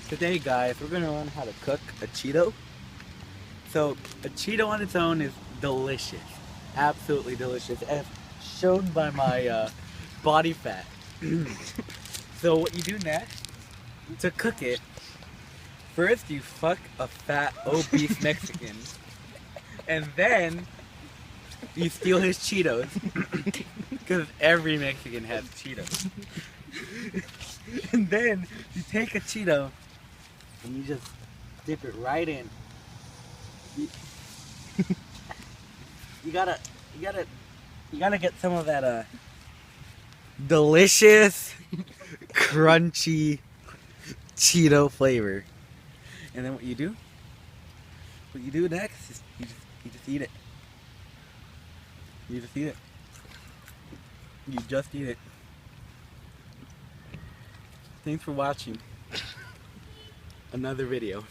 Today, guys, we're gonna learn how to cook a Cheeto. So, a Cheeto on its own is delicious, absolutely delicious, as shown by my body fat. So, what you do next to cook it? First, you fuck a fat, obese Mexican, and then you steal his Cheetos, because every Mexican has Cheetos. And then you take a Cheeto and you just dip it right in. You gotta get some of that delicious, crunchy Cheeto flavor. And then what you do next is you just eat it. You just eat it. You just eat it. Thanks for watching another video.